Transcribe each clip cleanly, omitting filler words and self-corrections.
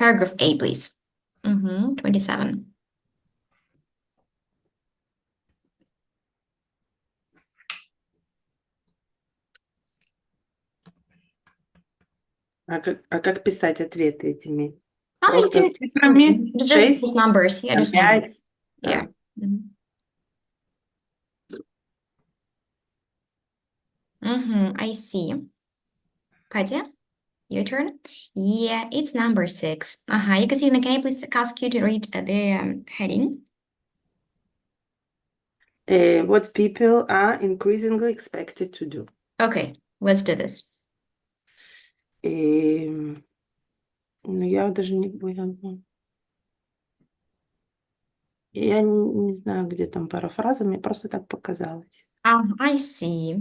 Paragraph A, please. 27. А как писать ответы этими? You Просто can цифрами? just 6, numbers. Yeah, just numbers. 5. Yeah. I see. Katya, your turn. Yeah, it's number 6. Yekaterina, can I please ask you to read the heading? What people are increasingly expected to do. Okay, let's do this. Ну, я даже не знаю, где там парафраза, мне просто так показалось. I see.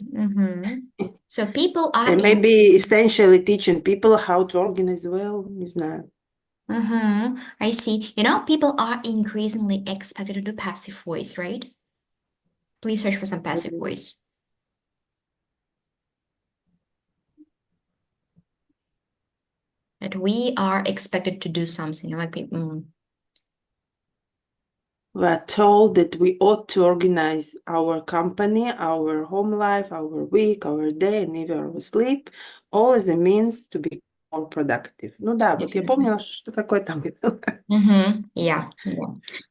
So people are Maybe essentially teaching people how to organize well, не знаю. I see. People are increasingly expected to do passive voice, right? Please search for some passive voice. That we are expected to do something, like people. We are told that we ought to organize our company, our home life, our week, our day, and even our sleep, all as a means to be more productive. Ну да, вот я помнила, что такое там было. Yeah.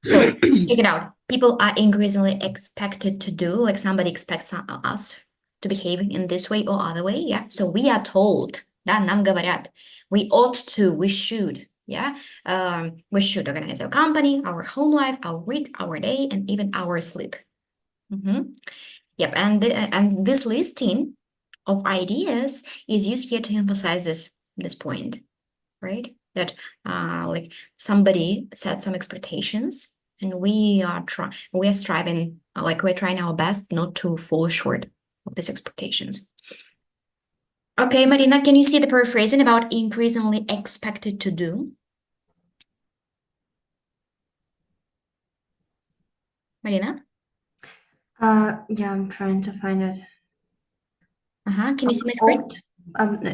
So check it out. People are increasingly expected to do, like somebody expects us to behave in this way or other way. Yeah. So we are told, да, нам говорят. We ought to, we should. Yeah. We should organize our company, our home life, our week, our day, and even our sleep. Yep. And this listing of ideas is used here to emphasize this point, right? That like somebody set some expectations, and we are striving, like we're trying our best not to fall short of these expectations. Okay, Marina, can you see the paraphrasing about increasingly expected to do? Marina? Yeah, I'm trying to find it. Can you see my screen?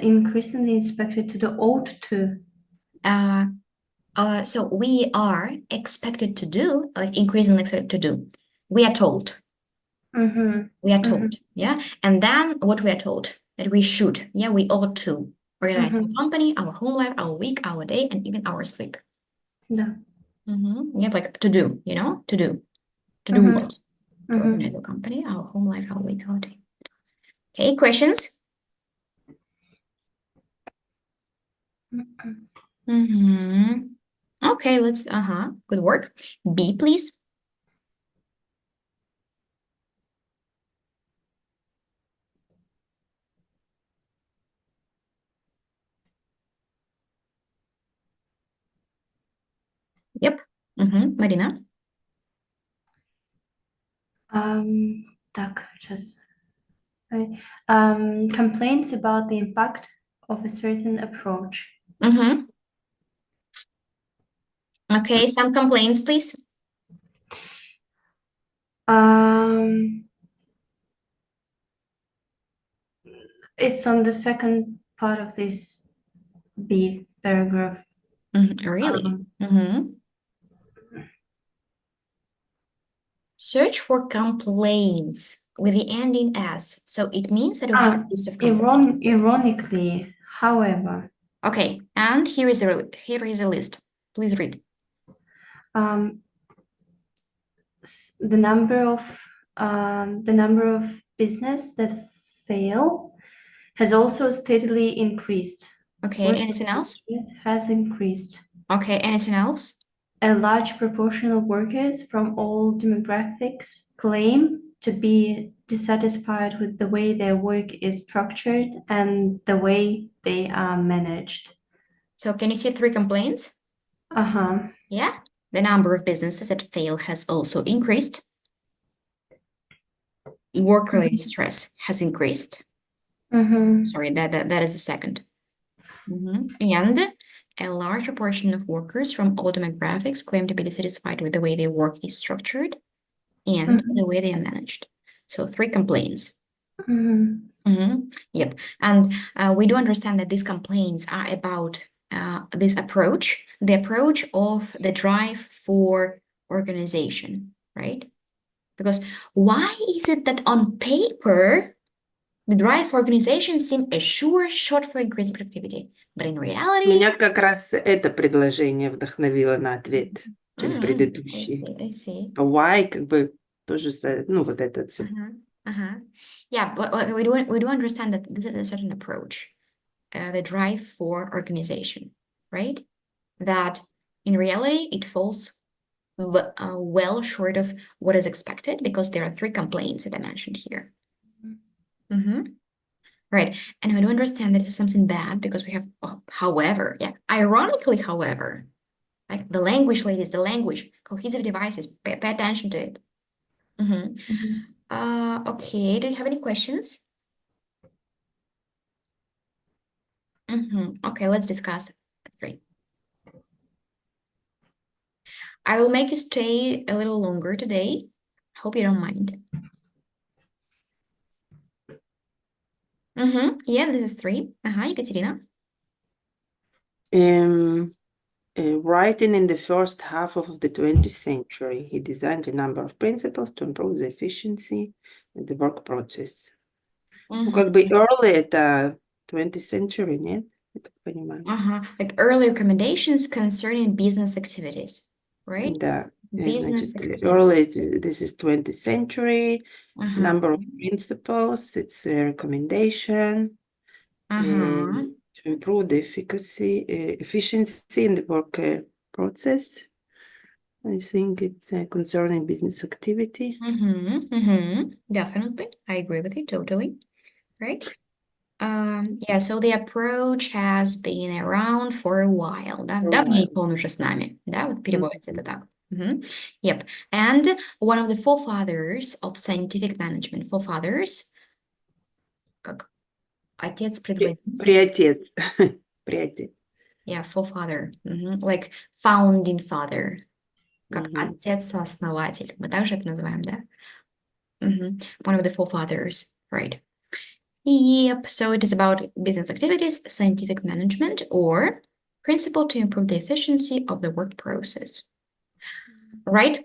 Increasingly expected to do ought to. So we are expected to do, like increasingly expected to do. We are told. We are told, yeah. And then what we are told, that we should, yeah, we ought to organize our company, our home life, our week, our day, and even our sleep. Yeah. Yeah, like to do, to do. To do what? To organize our company, our home life, our week, our day. Okay, questions? Okay, let's, good work. B, please. Yep. Marina. Complaints about the impact of a certain approach. Okay, some complaints, please. It's on the second part of this B paragraph. Really? Search for complaints with the ending S. So it means that we have a list of complaints. Ironically, however. Okay, and here is a list. Please read. The number of business that fail has also steadily increased. Okay, anything else? It has increased. Okay, anything else? A large proportion of workers from all demographics claim to be dissatisfied with the way their work is structured and the way they are managed. So can you see 3 complaints? Yeah. The number of businesses that fail has also increased. Work-related stress has increased. Sorry, that is the second. And a large proportion of workers from all demographics claim to be dissatisfied with the way their work is structured and the way they are managed. So 3 complaints. Yep. And we do understand that these complaints are about this approach, the approach of the drive for organization, right? Because why is it that on paper, the drive for organization seems a sure shot for increased productivity, but in reality... Меня как раз это предложение вдохновило на ответ, чем предыдущий. I see. А why, как бы, тоже, ну, вот это все. Yeah, but we do understand that this is a certain approach, the drive for organization, right? That in reality, it falls well short of what is expected because there are 3 complaints that I mentioned here. Right, and we do understand that this is something bad because we have, however, ironically, however, like the language, ladies, the language, cohesive devices, pay attention to it. Okay, do you have any questions? Okay, let's discuss 3. I will make you stay a little longer today. Hope you don't mind. Yeah, this is 3. Екатерина. Writing in the first half of the 20th century, he designed a number of principles to improve the efficiency of the work process. Ну, как бы early это 20th century, нет? Я так понимаю. Like early recommendations concerning business activities, right? Да, Business значит, activities. early, this is 20th century, number of principles, it's a recommendation to improve the efficiency in the work process. I think it's concerning business activity. Definitely, I agree with you totally, right? Yeah, so the approach has been around for a while. Да, давненько он уже с нами, да, вот переводится это так. Yep, and one of the forefathers of scientific management, forefathers, как отец предводитель. Приотец. Приотец. Yeah, forefather, like founding father, как отец-основатель. Мы также это называем, да? One of the forefathers, right? Yep, so it is about business activities, scientific management, or principle to improve the efficiency of the work process. Right?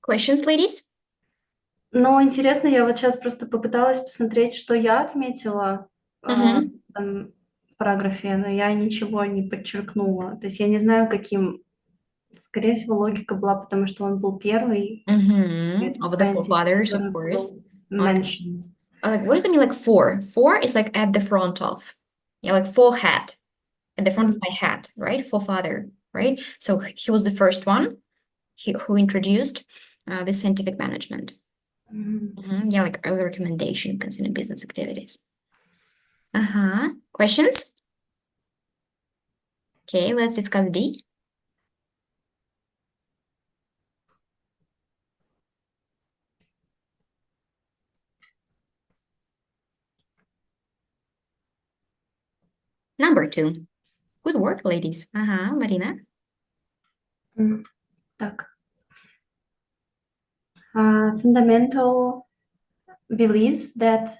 Questions, ladies? Ну, интересно, я вот сейчас просто попыталась посмотреть, что я отметила в этом параграфе, но я ничего не подчеркнула. То есть я не знаю, каким... Скорее всего, логика была, потому что он был первый. Of the forefathers, of course. Mentioned. Like, what does it mean, like for? For is like at the front of. Yeah, like forehead, at the front of my head, right? Forefather, right? So he was the first one who introduced this scientific management. Yeah, like early recommendation concerning business activities. Questions? Okay, let's discuss D. Number 2. Good work, ladies. Marina. Так. Fundamental beliefs that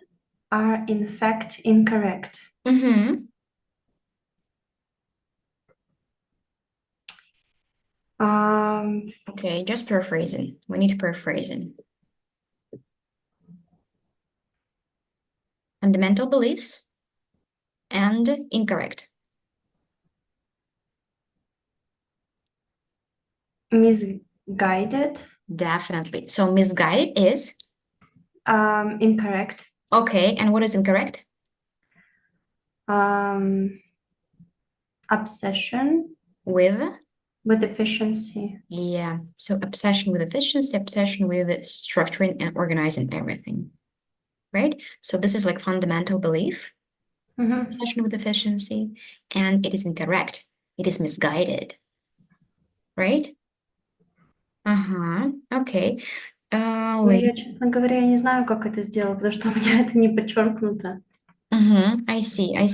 are in fact incorrect. Okay, just paraphrasing. We need paraphrasing. Fundamental beliefs and incorrect. Misguided. Definitely. So misguided is? Incorrect. Okay, and what is incorrect? Obsession. With efficiency. Yeah, so obsession with efficiency, obsession with structuring and organizing everything, right? So this is like fundamental belief, obsession with efficiency, and it is incorrect. It is misguided, right? Okay. Ну, я, честно говоря, я не знаю, как это сделала, потому что у меня это не подчеркнуто. I see. Я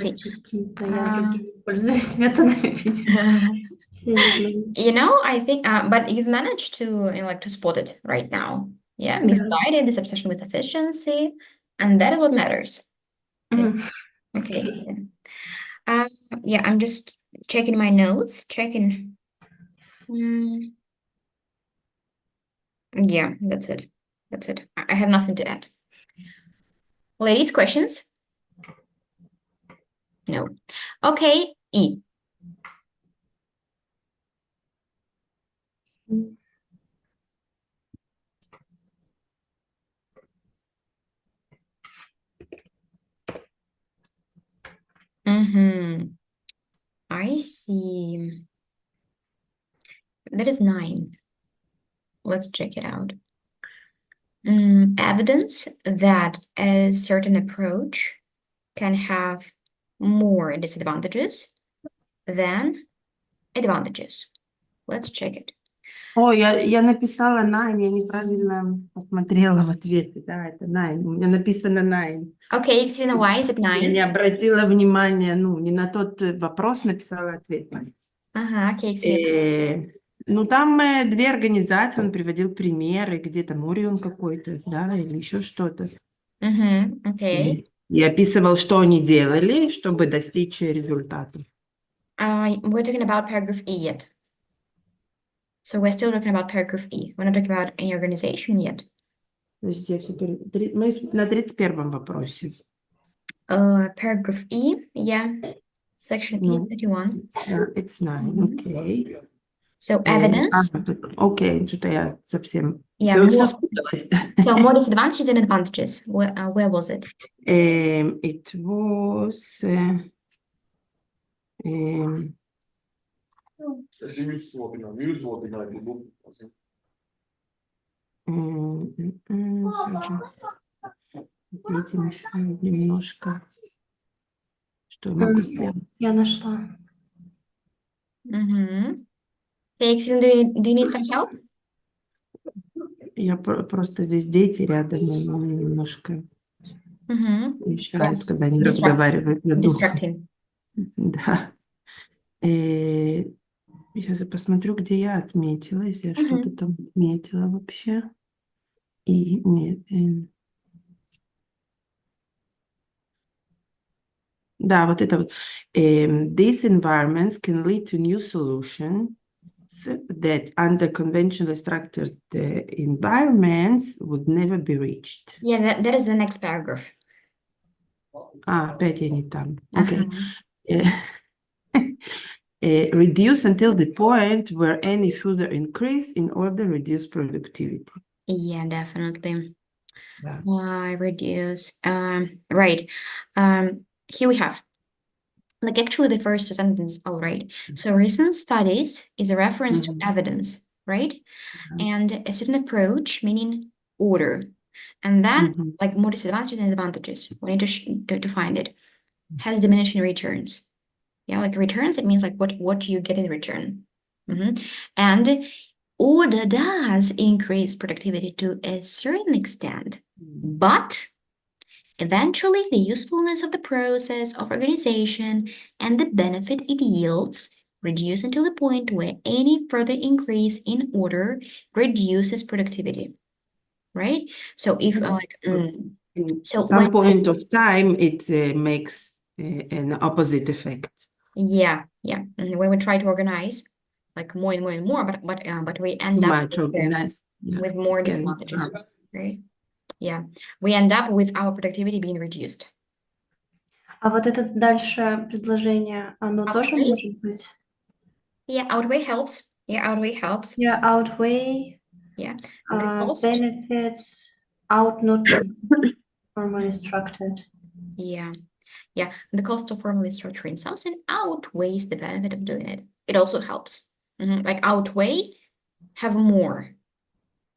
другими пользуюсь методами, видимо. You know, I think, but you've managed to, to spot it right now. Yeah, misguided, this obsession with efficiency, and that is what matters. Okay. Yeah, I'm just checking my notes, checking. Yeah, that's it. That's it. I have nothing to add. Ladies, questions? No. Okay, E. Mm-hmm. I see. That is 9. Let's check it out. Evidence that a certain approach can have more disadvantages than advantages. Let's check it. Ой, я написала nine, я неправильно посмотрела в ответы. Да, это nine. У меня написано nine. Okay, Екатерина, why is it Я не 9? обратила внимания, ну, не на тот вопрос написала ответ. Ага, окей, Екатерина. Ну, там две организации, он приводил примеры, где там Орион какой-то, да, или еще что-то. Окей. И описывал, что они делали, чтобы достичь результата. We're talking about paragraph E yet. So we're still talking about paragraph E. We're not talking about any organization yet. Подождите, мы на 31-м вопросе. Paragraph E, yeah. Section E, Ну, 31. it's nine, окей. So evidence. Окей, что-то я совсем... Yeah, Все more, спуталось. so more disadvantages and advantages. Where was it? It was... Дети мешают немножко. Что я могу сделать? Я нашла. Okay, Екатерина, do you need some help? Я просто здесь дети рядом, и они немножко мешают, Yes. когда они Distract- разговаривают на духу. Distracting. Да. Сейчас я посмотрю, где я отметила, если я что-то там отметила вообще. И нет. Да, вот это вот. These environments can lead to new solutions that under conventionally structured environments would never be reached. Yeah, that is the next paragraph. Опять я не там. Окей. Reduce until the point where any further increase in order reduce productivity. Yeah, definitely. Да. Reduce. Right. Here we have, like, actually the first sentence, all right. So recent studies is a reference to evidence, right? And a certain approach, meaning order. And then, like, more disadvantages and advantages. We need to find it. Has diminishing returns. Yeah, like returns, it means like what do you get in return? And order does increase productivity to a certain extent, but eventually the usefulness of the process of organization and the benefit it yields reduce until the point where any further increase in order reduces productivity, right? So if so some when point of time, it makes an opposite effect. Yeah. When we try to organize like more and more and more, but we end Too up much organized. with more disadvantages, right? Yeah, we end up with our productivity being reduced. А вот это дальше предложение, оно тоже Outweigh? может быть? Yeah, outweigh helps. Yeah, outweigh helps. Yeah, outweigh Yeah, the cost. benefits out not to be formally structured. Yeah, the cost of formally structuring something outweighs the benefit of doing it. It also helps. Like outweigh, have more,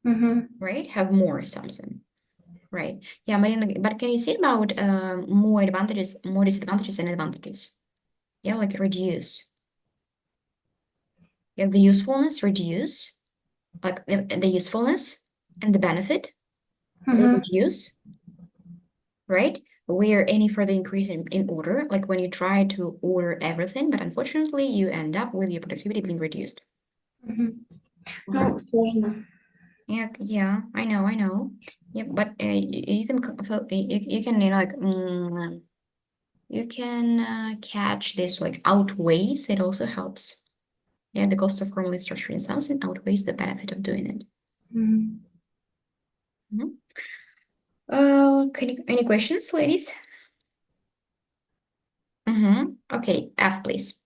right? Have more something. Right. Yeah, Marina, but can you say about more advantages, more disadvantages and advantages? Yeah, like reduce. Yeah, the usefulness reduce, like the usefulness and the benefit, they reduce, right? Where any further increase in order, like when you try to order everything, but unfortunately you end up with your productivity being reduced. Ну, сложно. Yeah, I know. Yeah, but you can you can like you can catch this like outweighs. It also helps. Yeah, the cost of formally structuring something outweighs the benefit of doing it. Mhm. Any questions, ladies? Okay, F, please.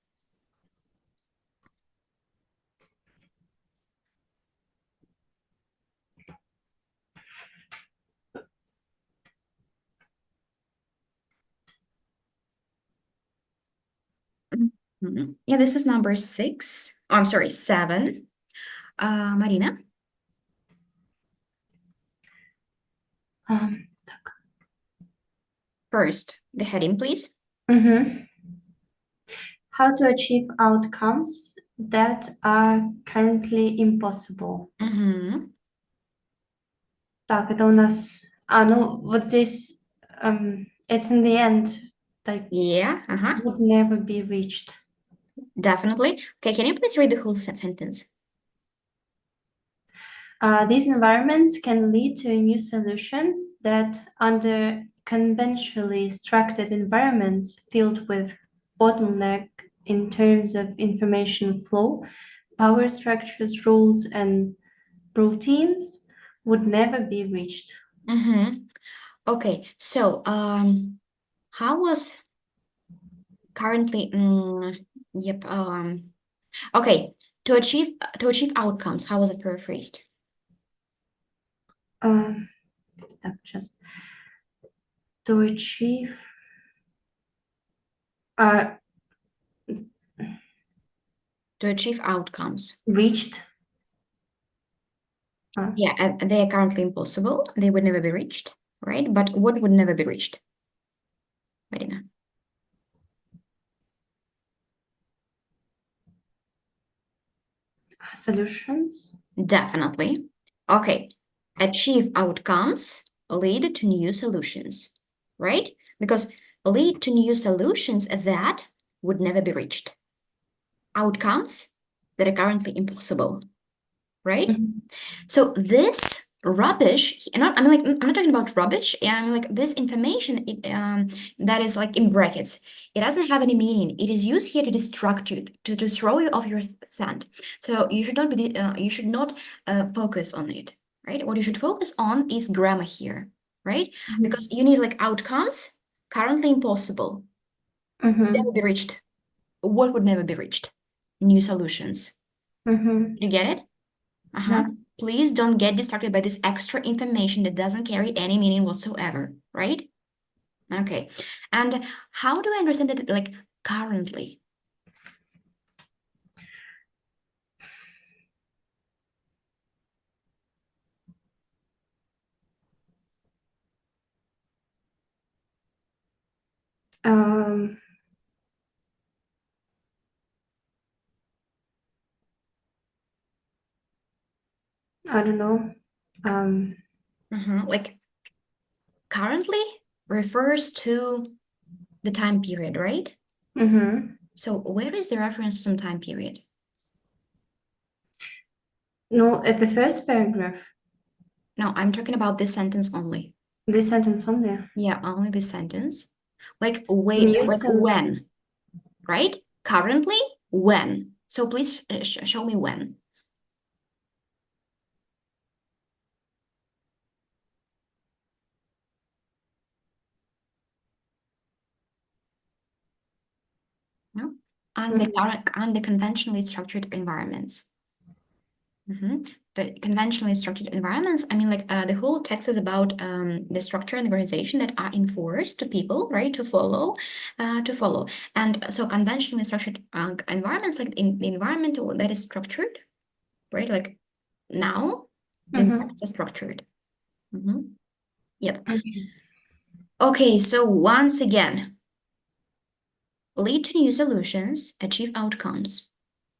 Yeah, this is number 6. Oh, I'm sorry, 7. Marina, Um, first, the heading, please. How to achieve outcomes that are currently impossible. Так, это у нас... вот здесь it's in the end, like Yeah, would never be reached. definitely. Okay, can you please read the whole sentence? These environments can lead to a new solution that, under conventionally structured environments filled with bottleneck in terms of information flow, power structures, rules, and routines, would never be reached. Okay, so how was currently yep okay, to achieve outcomes, how was it paraphrased? Так, сейчас. To achieve To achieve outcomes. reached. Yeah, and they are currently impossible. They would never be reached, right? But what would never be reached? Marina. Solutions. Definitely. Okay. Achieve outcomes lead to new solutions, right? Because lead to new solutions that would never be reached. Outcomes that are currently impossible, right? So this rubbish, I'm not talking about rubbish. I mean like this information that is like in brackets. It doesn't have any meaning. It is used here to distract you, to throw you off your scent. So you should not focus on it, right? What you should focus on is grammar here, right? Because you need like outcomes currently impossible, never be reached. What would never be reached? New solutions. You get it? Yeah. Please don't get distracted by this extra information that doesn't carry any meaning whatsoever, right? Okay. And how do I understand it like currently? I don't know. Like currently refers to the time period, right? So where is the reference to some time period? No, at the first paragraph. No, I'm talking about this sentence only. This sentence only. Yeah, only this sentence. Like New when, right? Currently, when. So please show me when. No? Under conventionally structured environments. The conventionally structured environments, I mean, like the whole text is about the structure and organization that are enforced to people, right, to follow. And so conventionally structured environments, like in the environment that is structured, right, like now, the environments are structured. Yep. Okay, so once again, lead to new solutions, achieve outcomes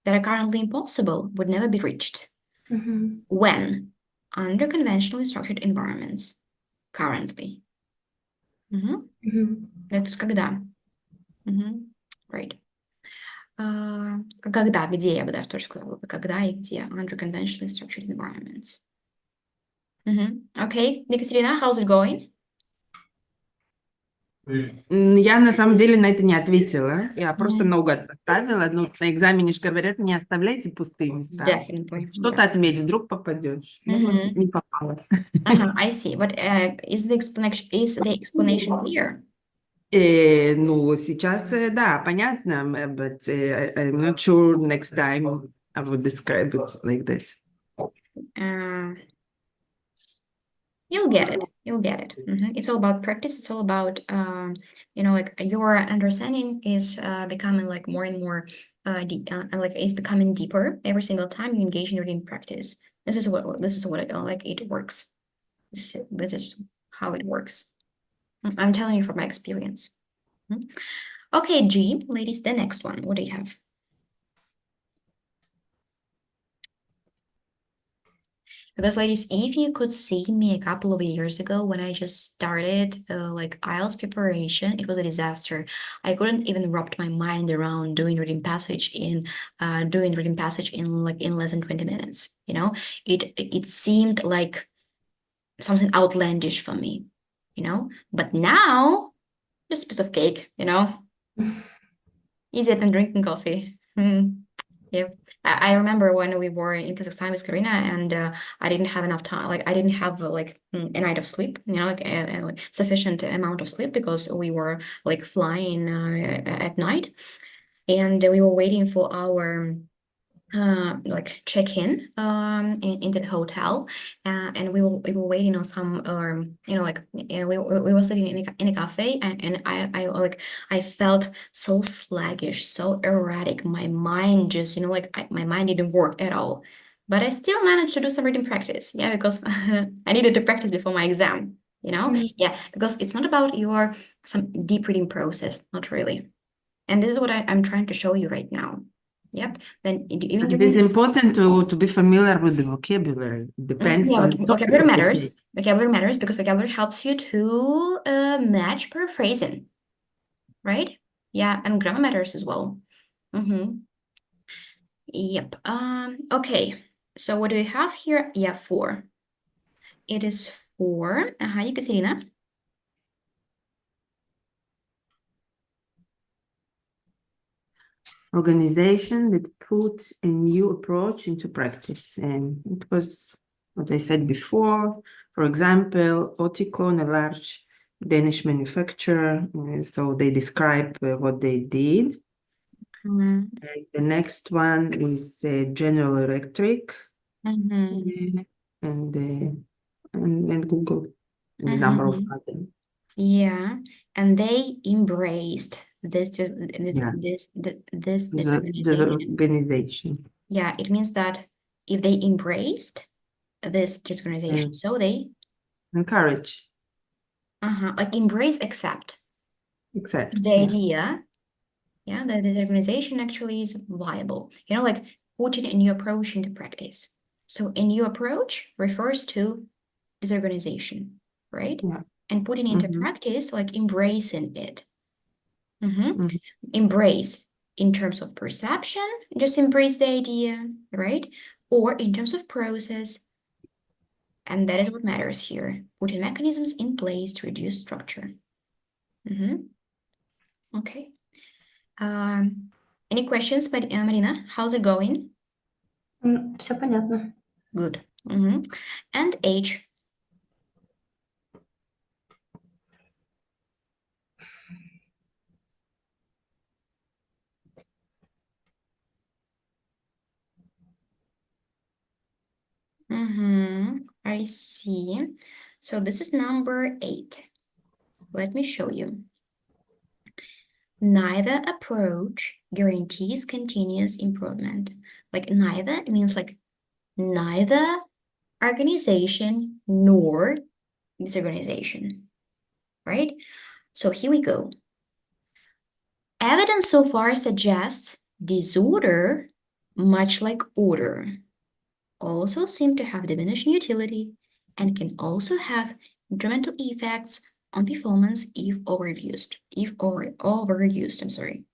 that are currently impossible, would never be reached. When? Under conventionally structured environments. Currently. Это когда? Right. Когда, где, я бы даже тоже сказала бы, когда и где. Under conventionally structured environments. Okay, Екатерина, how's it going? Я на самом деле на это не ответила. Я просто наугад поставила. Ну, на экзамене же говорят, не оставляйте пустые места. Definitely. Что-то отметь, вдруг попадешь. Ну вот Мгм. не попала. I see. But is the explanation clear? Ну, сейчас, да, понятно, but I'm not sure next time I would describe it like that. Uh, You'll get it. You'll get it. It's all about practice. It's all about, like your understanding is becoming like more and more like it's becoming deeper every single time you engage in reading practice. This is what it works. This is how it works. I'm telling you from my experience. Okay, G, ladies, the next one. What do you have? Because, ladies, if you could see me a couple of years ago when I just started like IELTS preparation, it was a disaster. I couldn't even wrap my mind around doing reading passage in less than 20 minutes. It seemed like something outlandish for me, But now, just a piece of cake, easier than drinking coffee. Yeah. I remember when we were in Kazakhstan with Karina and I didn't have enough time. Like I didn't have like a night of sleep, like like sufficient amount of sleep because we were like flying at night and we were waiting for our like check-in into the hotel and we were waiting on some we were sitting in a cafe and I felt so sluggish, so erratic. My mind just my mind didn't work at all, but I still managed to do some reading practice, because I needed to practice before my exam, because it's not about your some deep reading process, not really. And this is what I'm trying to show you right now. Yep. Then even It is important to be familiar with the vocabulary. It depends on the topic vocabulary of the matters. text. Vocabulary matters because vocabulary helps you to match paraphrasing, right? Yeah, and grammar matters as well. Yep. Okay. So what do we have here? Yeah, 4. It is 4. Екатерина. Organization that put a new approach into practice. And it was what I said before. For example, Oticon, a large Danish manufacturer, so they describe what they did. And the next one is General Electric and Google, and a number of others. Yeah, and they embraced this Yeah. this There's organization. Yeah, it means that if they embraced this disorganization, so they Encourage, like embrace, accept accept. the Yeah. idea, that this organization actually is viable. Like putting a new approach into practice. So a new approach refers to this organization, right? Yeah. And putting into Mhm. practice, like embracing it. Mhm. Embrace in terms of perception, just embrace the idea, right? Or in terms of process, and that is what matters here. Putting mechanisms in place to reduce structure. Okay. Any questions, Marina? How's it going? Все понятно. Good. And H. I see. So this is number 8. Let me show you. Neither approach guarantees continuous improvement. Like neither means like neither organization nor disorganization, right? So here we go. Evidence so far suggests disorder, much like order, also seem to have diminishing utility and can also have detrimental effects on performance if overused. I'm sorry.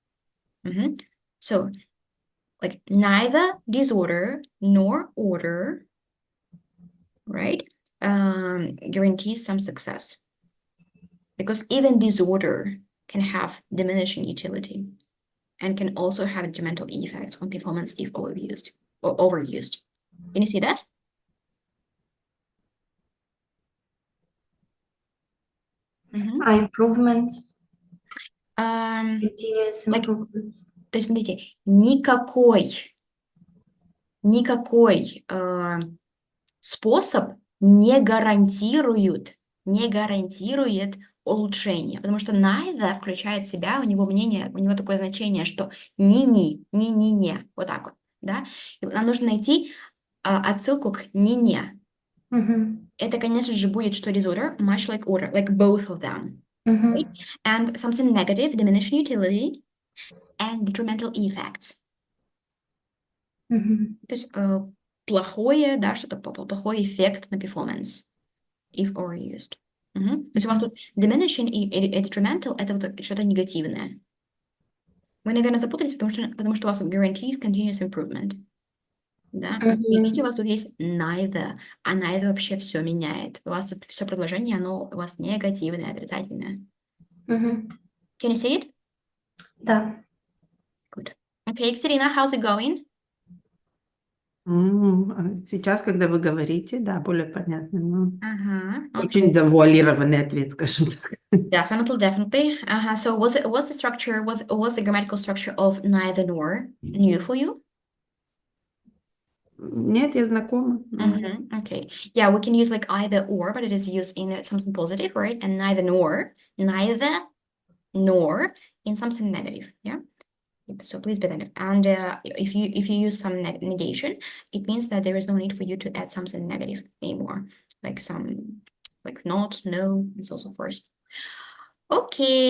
So, like neither disorder nor order, right, guarantees some success. because even disorder can have diminishing utility and can also have detrimental effects on performance if overused or overused. Can you see that? Improvements, Um, continuous like, improvements. то есть, смотрите, никакой способ не гарантирует улучшение, потому что neither включает в себя, у него такое значение, что ни-ни, вот так вот, да? И нам нужно найти отсылку к ни-не. Это, конечно же, будет что disorder, much like order, like both of them. Right? And something negative, diminishing utility, and detrimental effects. То есть плохое, да, что-то плохой эффект на performance, if overused. То есть у вас тут diminishing и detrimental — это вот что-то негативное. Вы, наверное, запутались, потому что у вас тут guarantees continuous improvement. Да? Видите, у вас тут есть neither, а neither вообще все меняет. У вас тут все предложение, оно у вас негативное, отрицательное. Can you see it? Да. Good. Okay, Екатерина, how's it going? Сейчас, когда вы говорите, да, более понятно. Ну, Okay. очень завуалированный ответ, скажем так. Definitely. So was the structure, was the grammatical structure of neither nor new for you? Нет, я знакома. Okay. Yeah, we can use like either or, but it is used in something positive, right? And neither nor in something negative. Yeah. So please be attentive. And if you use some negation, it means that there is no need for you to add something negative anymore, like not, no, and so forth. Okay.